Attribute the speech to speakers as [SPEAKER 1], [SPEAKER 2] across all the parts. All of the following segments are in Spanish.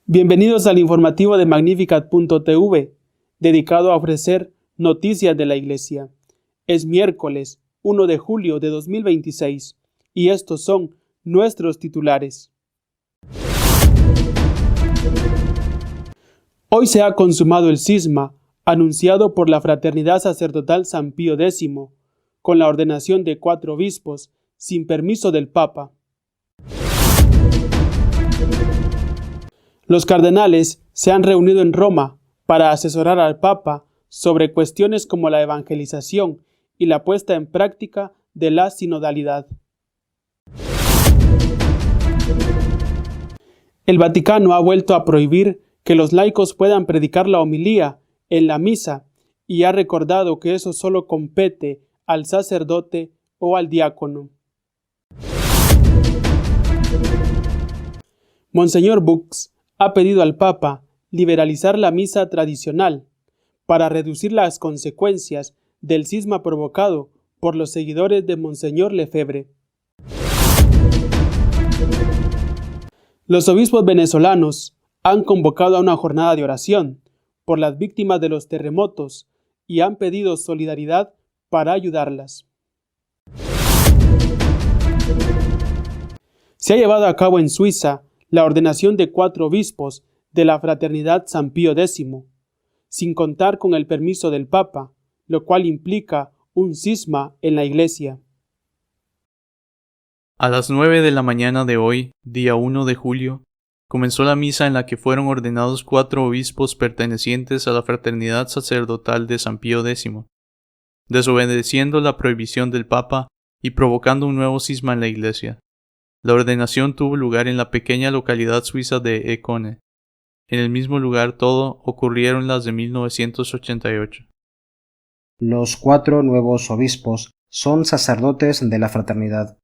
[SPEAKER 1] Bienvenidos al informativo de Magnificat.tv, dedicado a ofrecer noticias de la Iglesia. Es miércoles 1 de julio de 2026 y estos son nuestros titulares. Hoy se ha consumado el cisma anunciado por la Fraternidad Sacerdotal San Pío X, con la ordenación de 4 obispos sin permiso del Papa. Los cardenales se han reunido en Roma para asesorar al Papa sobre cuestiones como la evangelización y la puesta en práctica de la sinodalidad. El Vaticano ha vuelto a prohibir que los laicos puedan predicar la homilía en la misa y ha recordado que eso solo compete al sacerdote o al diácono. Monseñor Bux ha pedido al Papa liberalizar la misa tradicional para reducir las consecuencias del cisma provocado por los seguidores de Monseñor Lefebvre. Los obispos venezolanos han convocado a una jornada de oración por las víctimas de los terremotos y han pedido solidaridad para ayudarlas. Se ha llevado a cabo en Suiza la ordenación de 4 obispos de la Fraternidad San Pío X, sin contar con el permiso del Papa, lo cual implica un cisma en la Iglesia.
[SPEAKER 2] A las 9 de la mañana de hoy, día 1 de julio, comenzó la misa en la que fueron ordenados 4 obispos pertenecientes a la Fraternidad Sacerdotal de San Pío X, desobedeciendo la prohibición del Papa y provocando un nuevo cisma en la Iglesia. La ordenación tuvo lugar en la pequeña localidad suiza de Écone. En el mismo lugar todo ocurrieron las de 1988.
[SPEAKER 3] Los 4 nuevos obispos son sacerdotes de la fraternidad.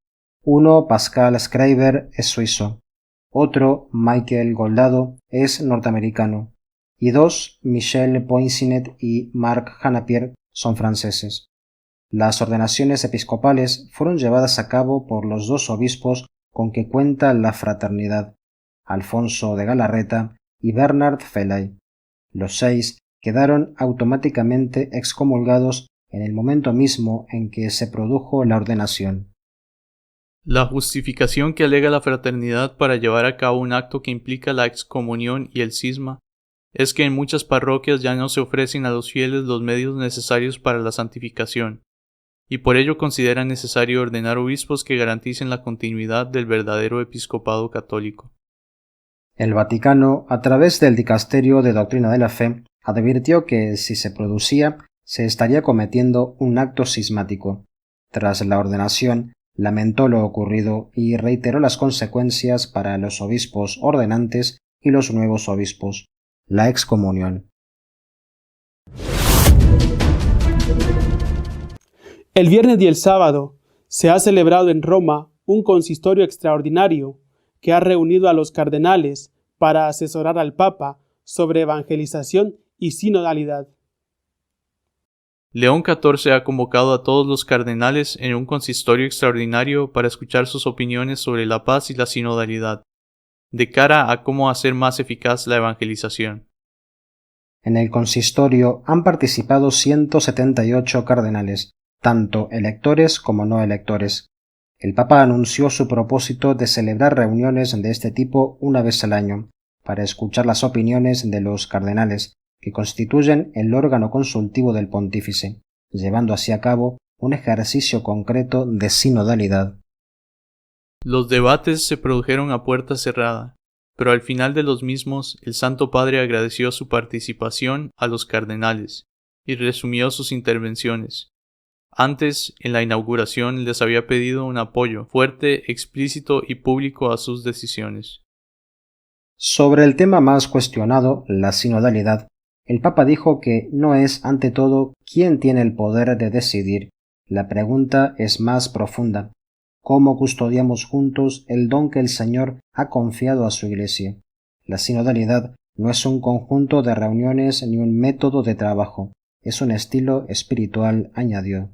[SPEAKER 3] Uno, Pascal Schreiber, es suizo. Otro, Michael Goldado, es norteamericano. Y 2, Michel Poinsinet y Marc Hanapierre, son franceses. Las ordenaciones episcopales fueron llevadas a cabo por los 2 obispos con que cuenta la fraternidad, Alfonso de Galarreta y Bernard Felay. Los 6 quedaron automáticamente excomulgados en el momento mismo en que se produjo la ordenación.
[SPEAKER 2] La justificación que alega la fraternidad para llevar a cabo un acto que implica la excomunión y el cisma es que en muchas parroquias ya no se ofrecen a los fieles los medios necesarios para la santificación, y por ello considera necesario ordenar obispos que garanticen la continuidad del verdadero episcopado católico.
[SPEAKER 3] El Vaticano, a través del Dicasterio de Doctrina de la Fe, advirtió que si se producía, se estaría cometiendo un acto cismático. Tras la ordenación, lamentó lo ocurrido y reiteró las consecuencias para los obispos ordenantes y los nuevos obispos, la excomunión.
[SPEAKER 1] El viernes y el sábado se ha celebrado en Roma un consistorio extraordinario que ha reunido a los cardenales para asesorar al Papa sobre evangelización y sinodalidad.
[SPEAKER 2] León XIV ha convocado a todos los cardenales en un consistorio extraordinario para escuchar sus opiniones sobre la paz y la sinodalidad, de cara a cómo hacer más eficaz la evangelización.
[SPEAKER 3] En el consistorio han participado 178 cardenales, tanto electores como no electores. El Papa anunció su propósito de celebrar reuniones de este tipo una vez al año, para escuchar las opiniones de los cardenales, que constituyen el órgano consultivo del pontífice, llevando así a cabo un ejercicio concreto de sinodalidad.
[SPEAKER 2] Los debates se produjeron a puerta cerrada, pero al final de los mismos el Santo Padre agradeció su participación a los cardenales y resumió sus intervenciones. Antes, en la inauguración, les había pedido un apoyo fuerte, explícito y público a sus decisiones.
[SPEAKER 3] Sobre el tema más cuestionado, la sinodalidad, el Papa dijo que no es, ante todo, quién tiene el poder de decidir. La pregunta es más profunda. ¿Cómo custodiamos juntos el don que el Señor ha confiado a su Iglesia? La sinodalidad no es un conjunto de reuniones ni un método de trabajo. es un estilo espiritual, añadió.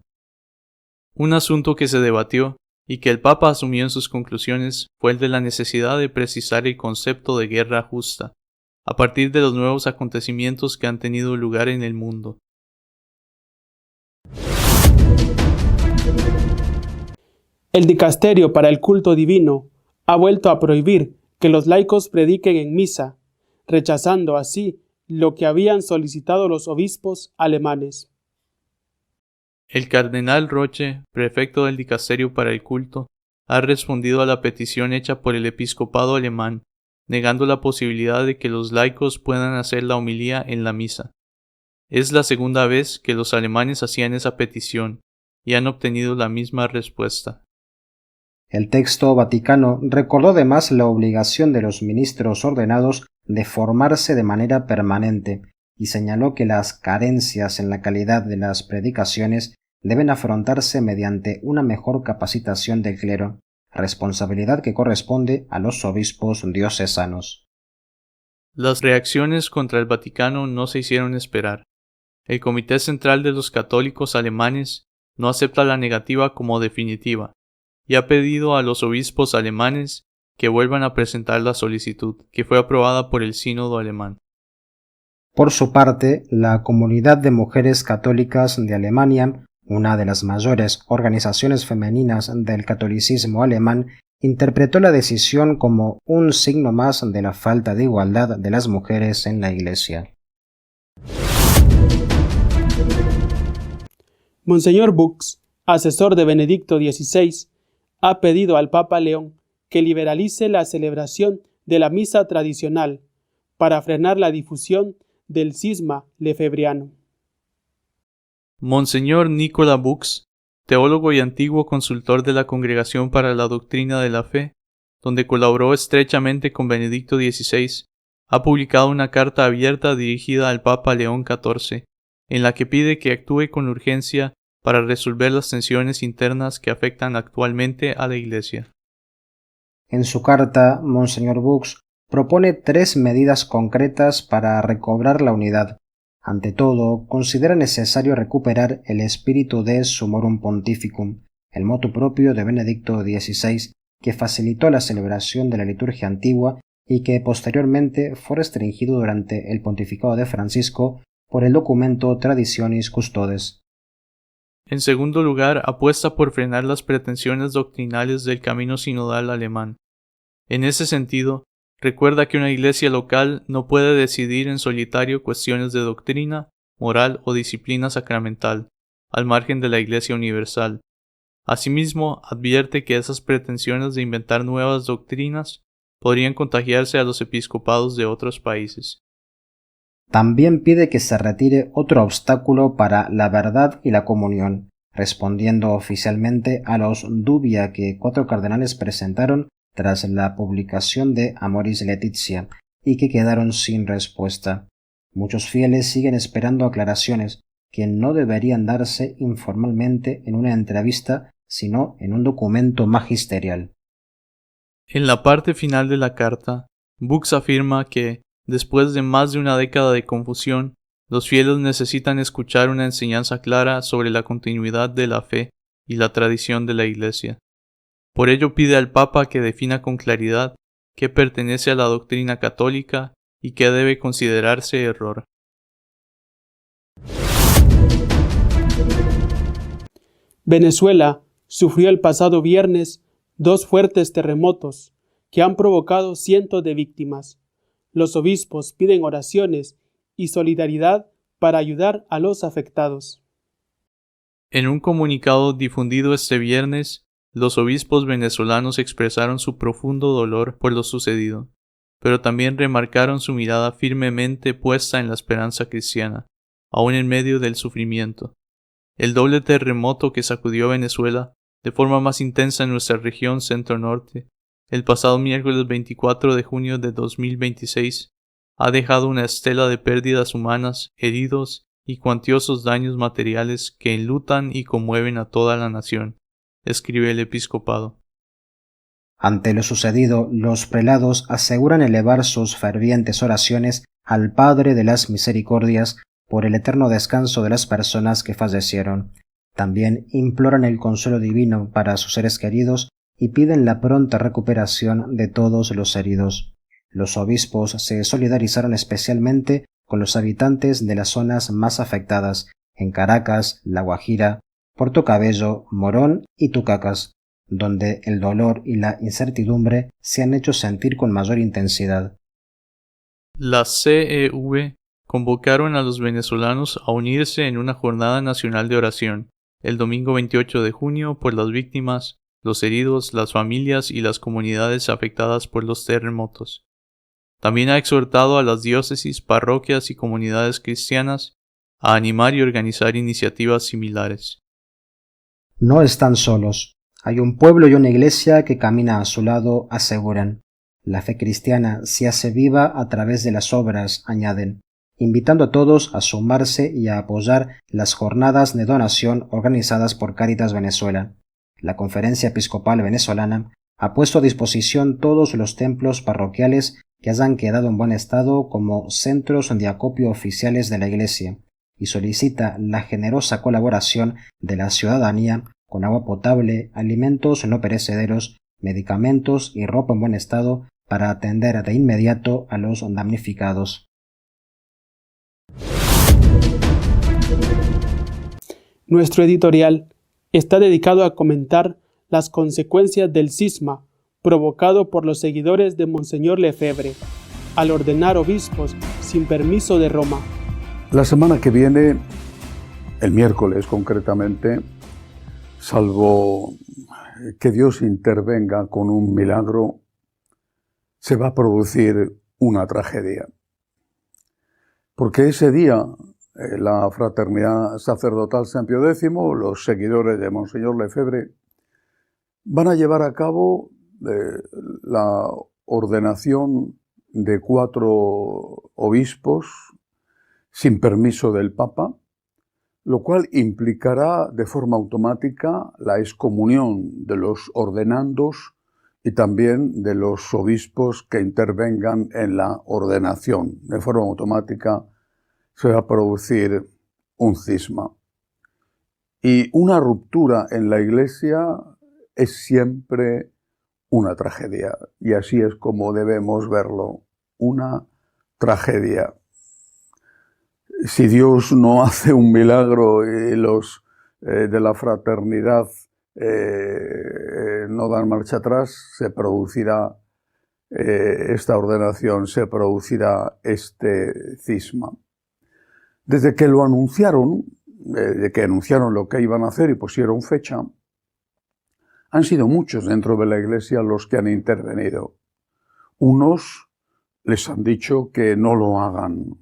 [SPEAKER 2] Un asunto que se debatió y que el Papa asumió en sus conclusiones fue el de la necesidad de precisar el concepto de guerra justa, a partir de los nuevos acontecimientos que han tenido lugar en el mundo.
[SPEAKER 1] El Dicasterio para el Culto Divino ha vuelto a prohibir que los laicos prediquen en misa, rechazando así lo que habían solicitado los obispos alemanes.
[SPEAKER 2] El cardenal Roche, prefecto del Dicasterio para el Culto, ha respondido a la petición hecha por el episcopado alemán, negando la posibilidad de que los laicos puedan hacer la homilía en la misa. Es la segunda vez que los alemanes hacían esa petición y han obtenido la misma respuesta.
[SPEAKER 3] El texto vaticano recordó además la obligación de los ministros ordenados de formarse de manera permanente y señaló que las carencias en la calidad de las predicaciones deben afrontarse mediante una mejor capacitación del clero, responsabilidad que corresponde a los obispos diocesanos.
[SPEAKER 2] Las reacciones contra el Vaticano no se hicieron esperar. El Comité Central de los Católicos Alemanes no acepta la negativa como definitiva y ha pedido a los obispos alemanes que vuelvan a presentar la solicitud, que fue aprobada por el Sínodo alemán.
[SPEAKER 3] Por su parte, la Comunidad de Mujeres Católicas de Alemania, una de las mayores organizaciones femeninas del catolicismo alemán, interpretó la decisión como un signo más de la falta de igualdad de las mujeres en la Iglesia.
[SPEAKER 1] Monseñor Bux, asesor de Benedicto XVI, ha pedido al Papa León que liberalice la celebración de la misa tradicional para frenar la difusión del cisma lefebriano.
[SPEAKER 2] Monseñor Nicola Bux, teólogo y antiguo consultor de la Congregación para la Doctrina de la Fe, donde colaboró estrechamente con Benedicto XVI, ha publicado una carta abierta dirigida al Papa León XIV, en la que pide que actúe con urgencia para resolver las tensiones internas que afectan actualmente a la Iglesia.
[SPEAKER 3] En su carta, Monseñor Bux propone 3 medidas concretas para recobrar la unidad. Ante todo, considera necesario recuperar el espíritu de Summorum Pontificum, el motu propio de Benedicto XVI, que facilitó la celebración de la liturgia antigua y que posteriormente fue restringido durante el pontificado de Francisco por el documento Traditionis Custodes.
[SPEAKER 2] En segundo lugar, apuesta por frenar las pretensiones doctrinales del camino sinodal alemán. En ese sentido, recuerda que una iglesia local no puede decidir en solitario cuestiones de doctrina, moral o disciplina sacramental, al margen de la Iglesia universal. Asimismo, advierte que esas pretensiones de inventar nuevas doctrinas podrían contagiarse a los episcopados de otros países.
[SPEAKER 3] También pide que se retire otro obstáculo para la verdad y la comunión, respondiendo oficialmente a los dubia que 4 cardenales presentaron tras la publicación de Amoris Laetitia y que quedaron sin respuesta. Muchos fieles siguen esperando aclaraciones que no deberían darse informalmente en una entrevista, sino en un documento magisterial.
[SPEAKER 2] En la parte final de la carta, Bux afirma que, después de más de una década de confusión, los fieles necesitan escuchar una enseñanza clara sobre la continuidad de la fe y la tradición de la Iglesia. Por ello pide al Papa que defina con claridad qué pertenece a la doctrina católica y qué debe considerarse error.
[SPEAKER 1] Venezuela sufrió el pasado viernes 2 fuertes terremotos que han provocado cientos de víctimas. Los obispos piden oraciones y solidaridad para ayudar a los afectados.
[SPEAKER 2] En un comunicado difundido este viernes, los obispos venezolanos expresaron su profundo dolor por lo sucedido, pero también remarcaron su mirada firmemente puesta en la esperanza cristiana, aun en medio del sufrimiento. El doble terremoto que sacudió Venezuela de forma más intensa en nuestra región centro-norte, el pasado miércoles 24 de junio de 2026, ha dejado una estela de pérdidas humanas, heridos y cuantiosos daños materiales que enlutan y conmueven a toda la nación, escribe el episcopado.
[SPEAKER 3] Ante lo sucedido, los prelados aseguran elevar sus fervientes oraciones al Padre de las Misericordias por el eterno descanso de las personas que fallecieron. También imploran el consuelo divino para sus seres queridos y piden la pronta recuperación de todos los heridos. Los obispos se solidarizaron especialmente con los habitantes de las zonas más afectadas, en Caracas, La Guajira, Puerto Cabello, Morón y Tucacas, donde el dolor y la incertidumbre se han hecho sentir con mayor intensidad.
[SPEAKER 2] La CEV convocaron a los venezolanos a unirse en una jornada nacional de oración el domingo 28 de junio por las víctimas, los heridos, las familias y las comunidades afectadas por los terremotos. También ha exhortado a las diócesis, parroquias y comunidades cristianas a animar y organizar iniciativas similares.
[SPEAKER 3] No están solos. Hay un pueblo y una iglesia que camina a su lado, aseguran. La fe cristiana se hace viva a través de las obras, añaden, invitando a todos a sumarse y a apoyar las jornadas de donación organizadas por Cáritas Venezuela. La Conferencia Episcopal Venezolana ha puesto a disposición todos los templos parroquiales que hayan quedado en buen estado como centros de acopio oficiales de la Iglesia y solicita la generosa colaboración de la ciudadanía con agua potable, alimentos no perecederos, medicamentos y ropa en buen estado para atender de inmediato a los damnificados.
[SPEAKER 1] Nuestro editorial está dedicado a comentar las consecuencias del cisma provocado por los seguidores de Monseñor Lefebvre al ordenar obispos sin permiso de Roma.
[SPEAKER 4] La semana que viene, el miércoles concretamente, salvo que Dios intervenga con un milagro, se va a producir una tragedia. Porque ese día, la Fraternidad Sacerdotal San Pío X, los seguidores de Monseñor Lefebvre, van a llevar a cabo la ordenación de 4 obispos sin permiso del Papa, lo cual implicará de forma automática la excomunión de los ordenandos y también de los obispos que intervengan en la ordenación. De forma automática se va a producir un cisma. Y una ruptura en la Iglesia es siempre una tragedia, y así es como debemos verlo, una tragedia. Si Dios no hace un milagro y los de la fraternidad no dan marcha atrás, se producirá esta ordenación, se producirá este cisma. Desde que lo anunciaron, de que anunciaron lo que iban a hacer y pusieron fecha, han sido muchos dentro de la Iglesia los que han intervenido. Unos les han dicho que no lo hagan.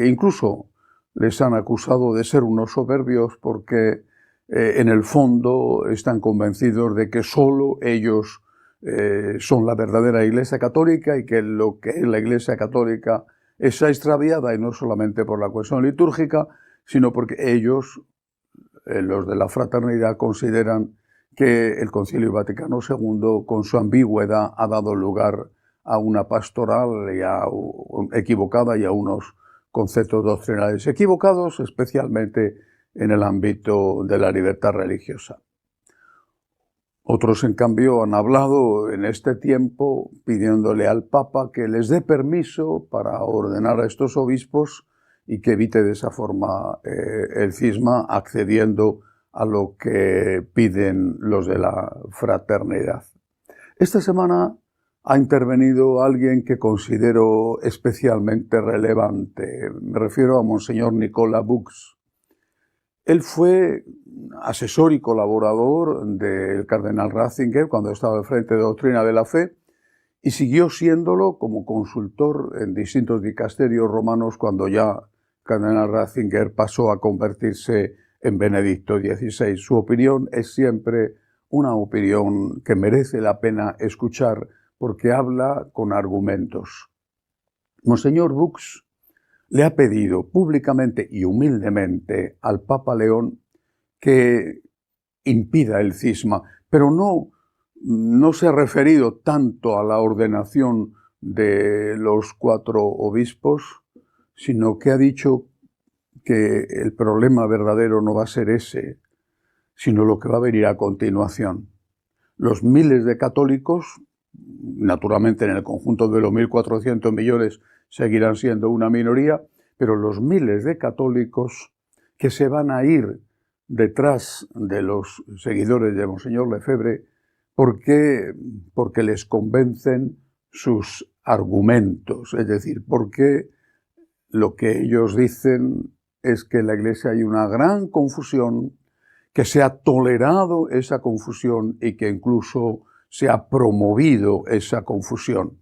[SPEAKER 4] Incluso les han acusado de ser unos soberbios porque en el fondo están convencidos de que solo ellos son la verdadera Iglesia Católica y que lo que es la Iglesia Católica está extraviada, y no solamente por la cuestión litúrgica, sino porque ellos, los de la fraternidad, consideran que el Concilio Vaticano II, con su ambigüedad, ha dado lugar a una pastoral equivocada y a unos conceptos doctrinales equivocados, especialmente en el ámbito de la libertad religiosa. Otros, en cambio, han hablado en este tiempo pidiéndole al Papa que les dé permiso para ordenar a estos obispos y que evite de esa forma el cisma, accediendo a lo que piden los de la fraternidad. Esta semana ha intervenido alguien que considero especialmente relevante. Me refiero a Monseñor Nicolas Bux. Él fue asesor y colaborador del cardenal Ratzinger cuando estaba al frente de Doctrina de la Fe, y siguió siéndolo como consultor en distintos dicasterios romanos cuando ya el cardenal Ratzinger pasó a convertirse en Benedicto XVI. Su opinión es siempre una opinión que merece la pena escuchar porque habla con argumentos. Monseñor Bux le ha pedido públicamente y humildemente al Papa León que impida el cisma, pero no se ha referido tanto a la ordenación de los 4 obispos, sino que ha dicho que el problema verdadero no va a ser ese, sino lo que va a venir a continuación. Los miles de católicos, naturalmente en el conjunto de los 1.400 millones seguirán siendo una minoría, pero los miles de católicos que se van a ir detrás de los seguidores de Monseñor Lefebvre porque les convencen sus argumentos, es decir, porque lo que ellos dicen es que en la Iglesia hay una gran confusión, que se ha tolerado esa confusión y que incluso se ha promovido esa confusión.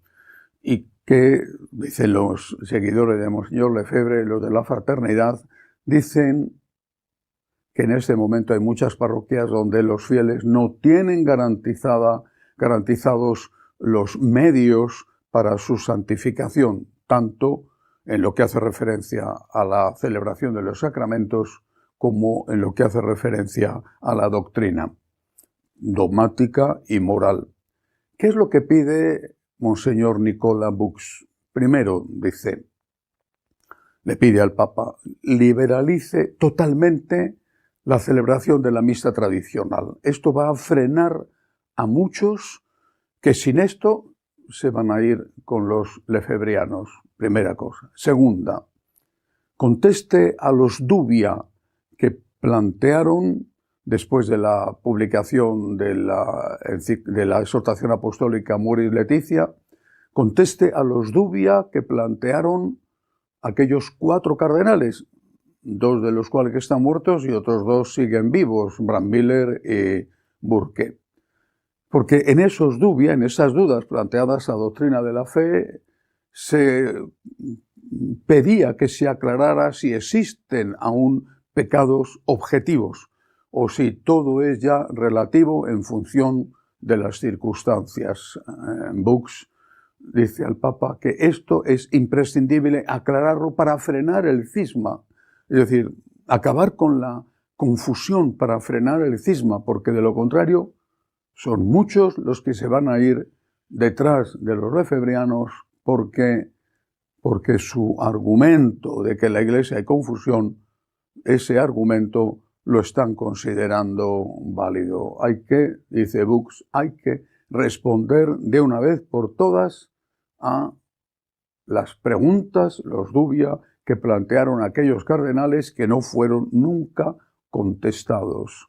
[SPEAKER 4] Y que, dicen los seguidores de Monseñor Lefebvre, los de la fraternidad, dicen que en este momento hay muchas parroquias donde los fieles no tienen garantizados los medios para su santificación, tanto en lo que hace referencia a la celebración de los sacramentos como en lo que hace referencia a la doctrina dogmática y moral. ¿Qué es lo que pide Monseñor Nicola Bux? Primero, dice, le pide al Papa, liberalice totalmente la celebración de la misa tradicional. Esto va a frenar a muchos que sin esto se van a ir con los lefebrianos, primera cosa. Segunda, conteste a los dubia que plantearon después de la publicación de la exhortación apostólica Amoris Laetitia, conteste a los dubia que plantearon aquellos 4 cardenales, 2 de los cuales están muertos y otros 2 siguen vivos, Brandmüller y Burke. Porque en esos dubia, en esas dudas planteadas a doctrina de la fe, se pedía que se aclarara si existen aún pecados objetivos o si todo es ya relativo en función de las circunstancias. Bux dice al Papa que esto es imprescindible aclararlo para frenar el cisma, es decir, acabar con la confusión para frenar el cisma, porque de lo contrario son muchos los que se van a ir detrás de los lefebrianos porque su argumento de que en la Iglesia hay confusión, ese argumento lo están considerando válido. Hay que, dice Bux, hay que responder de una vez por todas a las preguntas, los dubia que plantearon aquellos cardenales que no fueron nunca contestados.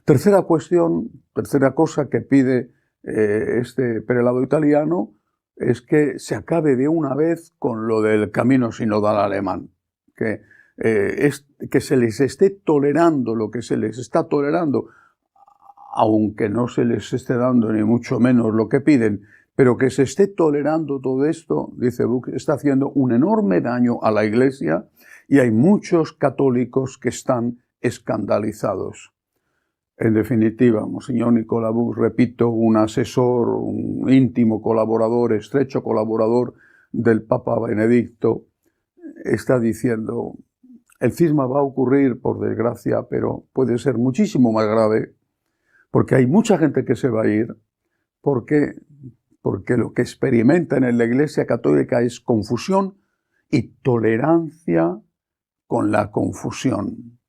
[SPEAKER 4] Tercera cuestión, tercera cosa que pide este prelado italiano es que se acabe de una vez con lo del camino sinodal alemán, que se les esté tolerando lo que se les está tolerando, aunque no se les esté dando ni mucho menos lo que piden, pero que se esté tolerando todo esto, dice Bux, está haciendo un enorme daño a la Iglesia y hay muchos católicos que están escandalizados. En definitiva, Monseñor Nicola Bux, repito, un asesor, un íntimo colaborador, estrecho colaborador del Papa Benedicto, está diciendo, el cisma va a ocurrir, por desgracia, pero puede ser muchísimo más grave, porque hay mucha gente que se va a ir, porque lo que experimentan en la Iglesia Católica es confusión y tolerancia con la confusión.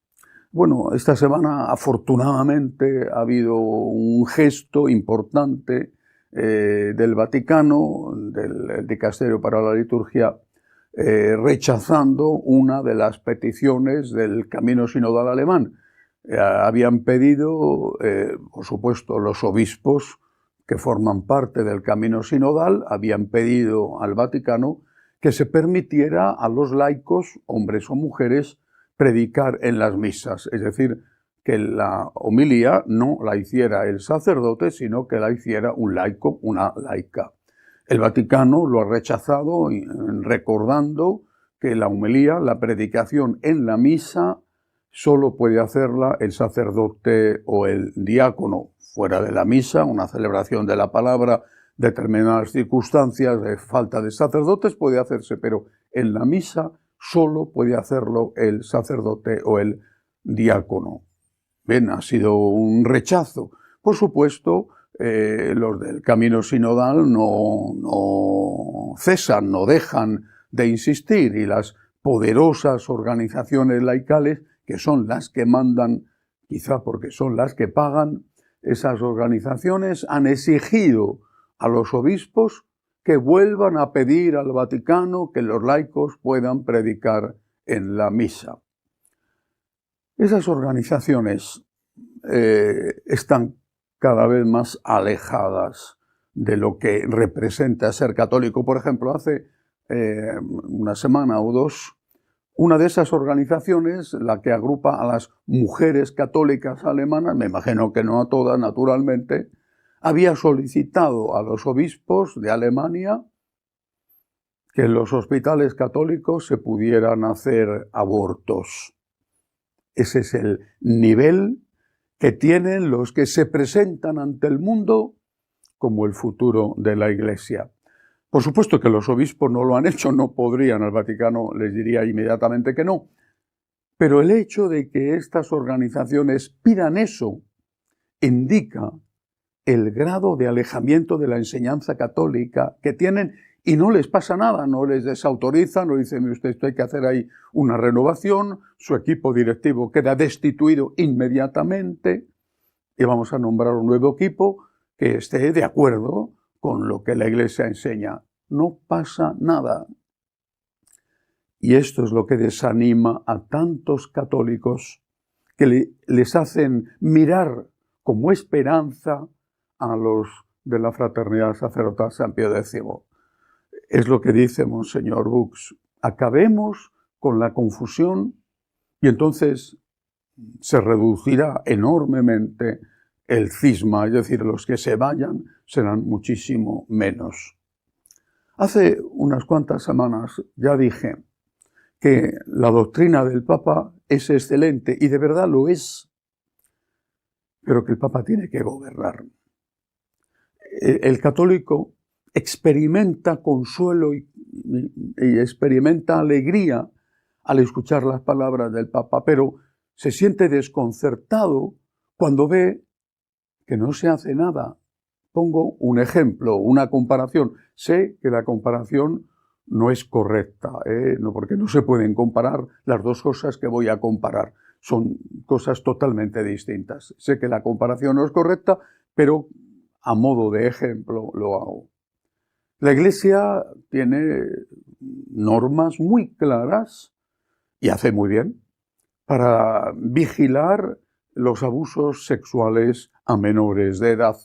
[SPEAKER 4] Bueno, esta semana afortunadamente ha habido un gesto importante del Vaticano, del Dicasterio para la Liturgia, rechazando una de las peticiones del camino sinodal alemán. Habían pedido, por supuesto, los obispos que forman parte del camino sinodal, habían pedido al Vaticano que se permitiera a los laicos, hombres o mujeres, predicar en las misas, es decir, que la homilía no la hiciera el sacerdote, sino que la hiciera un laico, una laica. El Vaticano lo ha rechazado, recordando que la homilía, la predicación en la misa, solo puede hacerla el sacerdote o el diácono. Fuera de la misa, una celebración de la palabra, determinadas circunstancias de falta de sacerdotes puede hacerse, pero en la misa solo puede hacerlo el sacerdote o el diácono. Bien, ha sido un rechazo. Por supuesto, los del camino sinodal no cesan, no dejan de insistir, y las poderosas organizaciones laicales que son las que mandan, quizá porque son las que pagan, esas organizaciones han exigido a los obispos que vuelvan a pedir al Vaticano que los laicos puedan predicar en la misa. Esas organizaciones están cada vez más alejadas de lo que representa ser católico. Por ejemplo, hace una semana o dos, una de esas organizaciones, la que agrupa a las mujeres católicas alemanas, me imagino que no a todas, naturalmente, había solicitado a los obispos de Alemania que en los hospitales católicos se pudieran hacer abortos. Ese es el nivel que tienen los que se presentan ante el mundo como el futuro de la Iglesia. Por supuesto que los obispos no lo han hecho, no podrían, al Vaticano les diría inmediatamente que no. Pero el hecho de que estas organizaciones pidan eso indica el grado de alejamiento de la enseñanza católica que tienen y no les pasa nada, no les desautorizan, no dicen, usted, esto hay que hacer ahí una renovación, su equipo directivo queda destituido inmediatamente y vamos a nombrar un nuevo equipo que esté de acuerdo con lo que la Iglesia enseña. No pasa nada. Y esto es lo que desanima a tantos católicos que les hacen mirar como esperanza a los de la Fraternidad Sacerdotal San Pío X. Es lo que dice Monseñor Bux. Acabemos con la confusión y entonces se reducirá enormemente el cisma, es decir, los que se vayan serán muchísimo menos. Hace unas cuantas semanas ya dije que la doctrina del Papa es excelente y de verdad lo es, pero que el Papa tiene que gobernar. El católico experimenta consuelo y experimenta alegría al escuchar las palabras del Papa, pero se siente desconcertado cuando ve que no se hace nada. Pongo un ejemplo, una comparación. Sé que la comparación no es correcta, no, porque no se pueden comparar las dos cosas que voy a comparar. Son cosas totalmente distintas. Sé que la comparación no es correcta, pero a modo de ejemplo lo hago. La Iglesia tiene normas muy claras, y hace muy bien, para vigilar los abusos sexuales a menores de edad.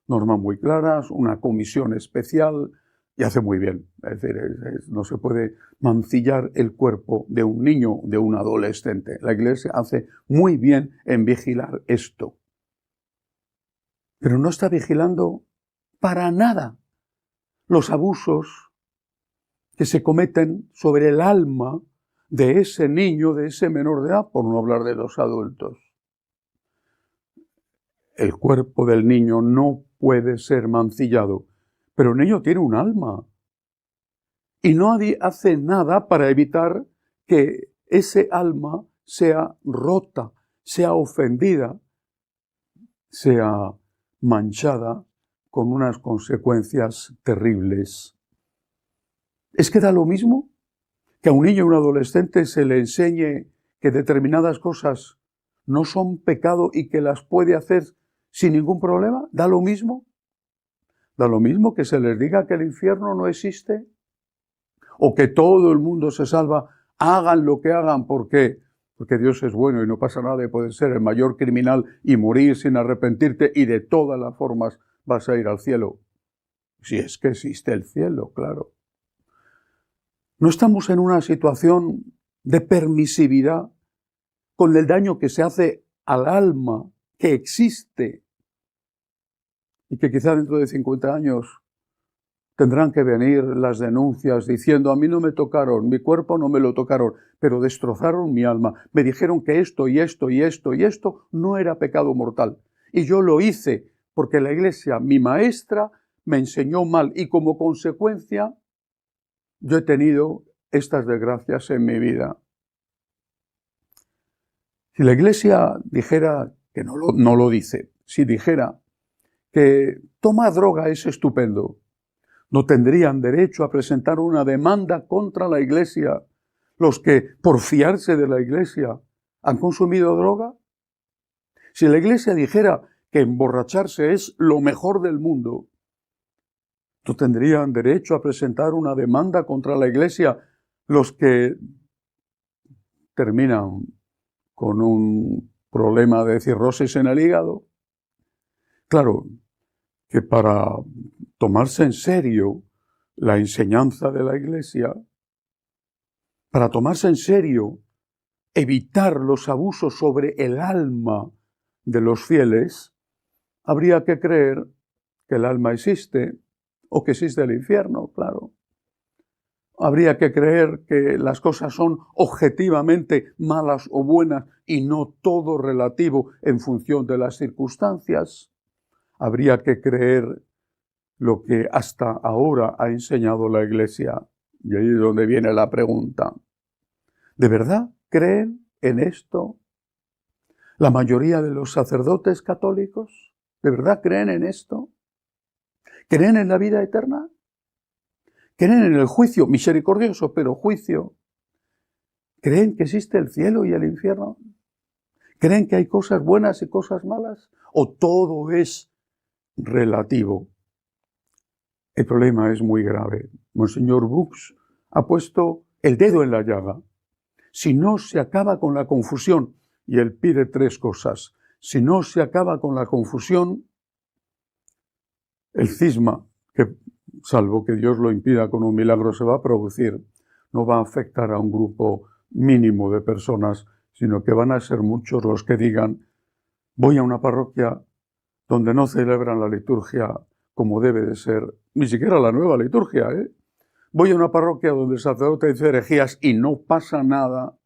[SPEAKER 4] Normas muy claras, una comisión especial, y hace muy bien. Es decir, no se puede mancillar el cuerpo de un niño, de un adolescente. La Iglesia hace muy bien en vigilar esto. Pero no está vigilando para nada los abusos que se cometen sobre el alma de ese niño, de ese menor de edad, por no hablar de los adultos. El cuerpo del niño no puede ser mancillado, pero el niño tiene un alma y nadie hace nada para evitar que ese alma sea rota, sea ofendida, sea manchada con unas consecuencias terribles. ¿Es que da lo mismo que a un niño o un adolescente se le enseñe que determinadas cosas no son pecado y que las puede hacer sin ningún problema? ¿Da lo mismo? ¿Da lo mismo que se les diga que el infierno no existe? ¿O que todo el mundo se salva? Hagan lo que hagan, ¿por qué? Porque Dios es bueno y no pasa nada y puedes ser el mayor criminal y morir sin arrepentirte y de todas las formas vas a ir al cielo. Si es que existe el cielo, claro. No estamos en una situación de permisividad con el daño que se hace al alma que existe y que quizá dentro de 50 años tendrán que venir las denuncias diciendo a mí no me tocaron, mi cuerpo no me lo tocaron, pero destrozaron mi alma. Me dijeron que esto y esto y esto y esto no era pecado mortal. Y yo lo hice porque la Iglesia, mi maestra, me enseñó mal y como consecuencia yo he tenido estas desgracias en mi vida. Si la Iglesia dijera, que no lo dice, si dijera que tomar droga es estupendo, no tendrían derecho a presentar una demanda contra la Iglesia los que, por fiarse de la Iglesia, han consumido droga? Si la Iglesia dijera que emborracharse es lo mejor del mundo, ¿no tendrían derecho a presentar una demanda contra la Iglesia los que terminan con un problema de cirrosis en el hígado? Claro que para tomarse en serio la enseñanza de la Iglesia, para tomarse en serio evitar los abusos sobre el alma de los fieles, habría que creer que el alma existe o que existe el infierno, claro. Habría que creer que las cosas son objetivamente malas o buenas y no todo relativo en función de las circunstancias. Habría que creer lo que hasta ahora ha enseñado la Iglesia. Y ahí es donde viene la pregunta. ¿De verdad creen en esto? ¿La mayoría de los sacerdotes católicos de verdad creen en esto? ¿Creen en la vida eterna? ¿Creen en el juicio misericordioso, pero juicio? ¿Creen que existe el cielo y el infierno? ¿Creen que hay cosas buenas y cosas malas? ¿O todo es relativo? El problema es muy grave. Monseñor Bux ha puesto el dedo en la llaga. Si no se acaba con la confusión, y él pide tres cosas, si no se acaba con la confusión, el cisma, que salvo que Dios lo impida con un milagro, se va a producir, no va a afectar a un grupo mínimo de personas, sino que van a ser muchos los que digan, voy a una parroquia donde no celebran la liturgia como debe de ser, ni siquiera la nueva liturgia, Voy a una parroquia donde el sacerdote dice herejías y no pasa nada.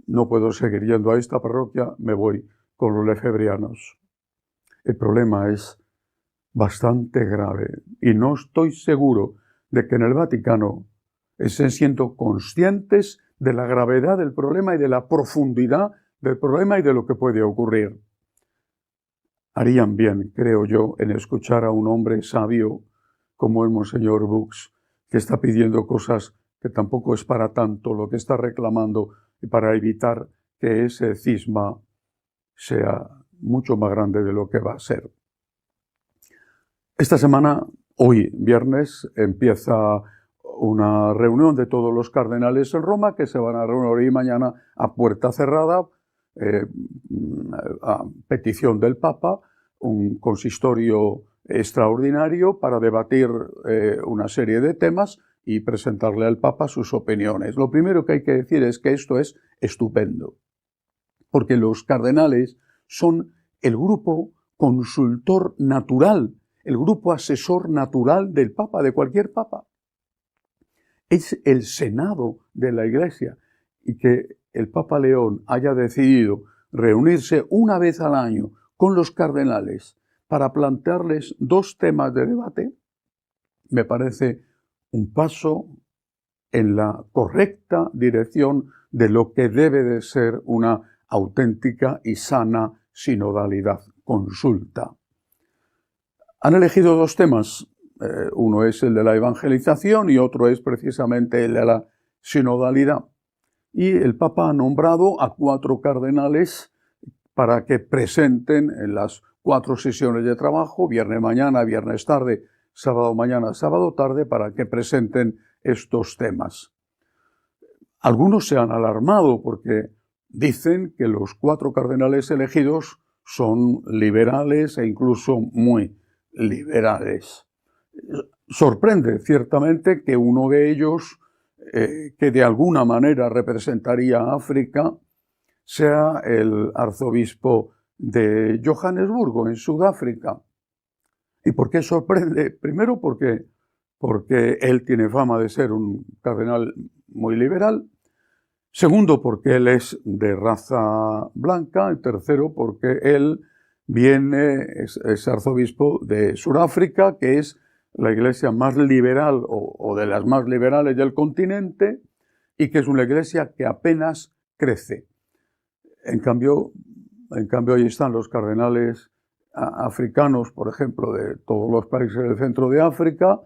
[SPEAKER 4] No puedo seguir yendo a esta parroquia, me voy con los lefebrianos. El problema es bastante grave y no estoy seguro de que en el Vaticano estén siendo conscientes de la gravedad del problema y de la profundidad del problema y de lo que puede ocurrir. Harían bien, creo yo, en escuchar a un hombre sabio como el Monseñor Bux, que está pidiendo cosas que tampoco es para tanto lo que está reclamando y para evitar que ese cisma sea mucho más grande de lo que va a ser. Esta semana, hoy viernes, empieza una reunión de todos los cardenales en Roma que se van a reunir hoy y mañana a puerta cerrada, a petición del Papa, un consistorio extraordinario para debatir una serie de temas y presentarle al Papa sus opiniones. Lo primero que hay que decir es que esto es estupendo, porque los cardenales son el grupo consultor natural, el grupo asesor natural del Papa, de cualquier Papa. Es el Senado de la Iglesia, y que el Papa León haya decidido reunirse una vez al año con los cardenales para plantearles dos temas de debate, me parece un paso en la correcta dirección de lo que debe de ser una auténtica y sana sinodalidad, consulta. Han elegido dos temas, uno es el de la evangelización y otro es precisamente el de la sinodalidad. Y el Papa ha nombrado a 4 cardenales para que presenten en las 4 sesiones de trabajo, viernes mañana, viernes tarde, sábado mañana, sábado tarde, para que presenten estos temas. Algunos se han alarmado porque dicen que los 4 cardenales elegidos son liberales e incluso muy liberales. Sorprende ciertamente que uno de ellos, que de alguna manera representaría a África, sea el arzobispo de Johannesburgo, en Sudáfrica. ¿Y por qué sorprende? Primero porque él tiene fama de ser un cardenal muy liberal. Segundo, porque él es de raza blanca. Y tercero, porque él es arzobispo de Sudáfrica, que es la iglesia más liberal o de las más liberales del continente, y que es una iglesia que apenas crece. En cambio, ahí están los cardenales africanos, por ejemplo, de todos los países del centro de África,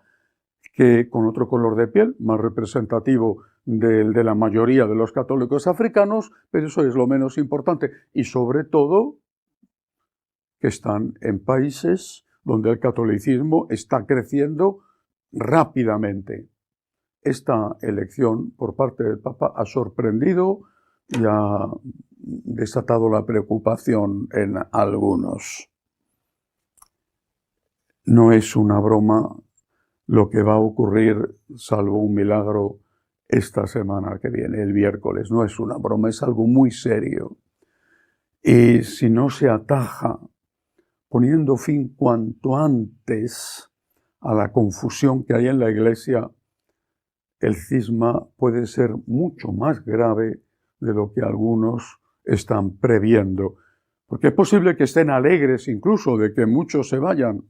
[SPEAKER 4] que con otro color de piel, más representativo del de la mayoría de los católicos africanos, pero eso es lo menos importante. Y sobre todo, que están en países donde el catolicismo está creciendo rápidamente. Esta elección por parte del Papa ha sorprendido y ha desatado la preocupación en algunos. No es una broma lo que va a ocurrir, salvo un milagro, esta semana que viene, el miércoles. No es una broma, es algo muy serio. Y si no se ataja poniendo fin cuanto antes a la confusión que hay en la Iglesia, el cisma puede ser mucho más grave de lo que algunos están previendo. Porque es posible que estén alegres incluso de que muchos se vayan,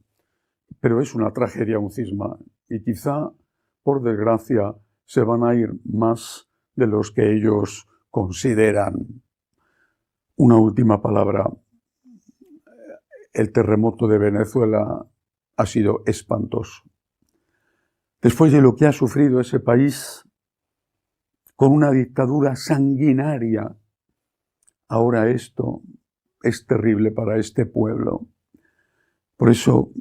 [SPEAKER 4] pero es una tragedia un cisma y quizá, por desgracia, se van a ir más de los que ellos consideran. Una última palabra. El terremoto de Venezuela ha sido espantoso. Después de lo que ha sufrido ese país con una dictadura sanguinaria, ahora esto es terrible para este pueblo. Por eso,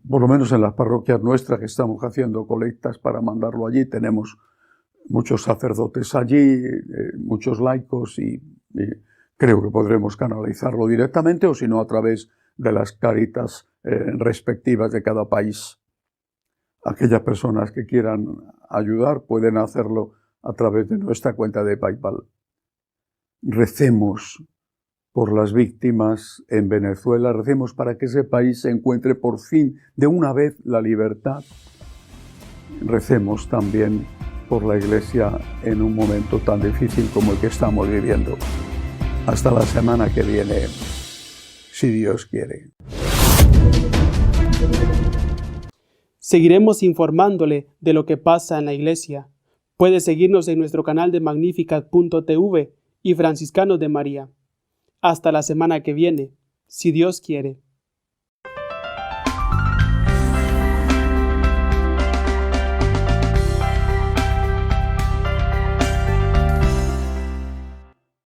[SPEAKER 4] por lo menos en las parroquias nuestras que estamos haciendo colectas para mandarlo allí, tenemos muchos sacerdotes allí, muchos laicos y creo que podremos canalizarlo directamente o si no a través de las Cáritas respectivas de cada país. Aquellas personas que quieran ayudar pueden hacerlo a través de nuestra cuenta de PayPal. Recemos por las víctimas en Venezuela, recemos para que ese país se encuentre por fin de una vez la libertad. Recemos también por la Iglesia en un momento tan difícil como el que estamos viviendo. Hasta la semana que viene, si Dios quiere.
[SPEAKER 1] Seguiremos informándole de lo que pasa en la Iglesia. Puede seguirnos en nuestro canal de Magnificat.tv y Franciscanos de María. Hasta la semana que viene, si Dios quiere.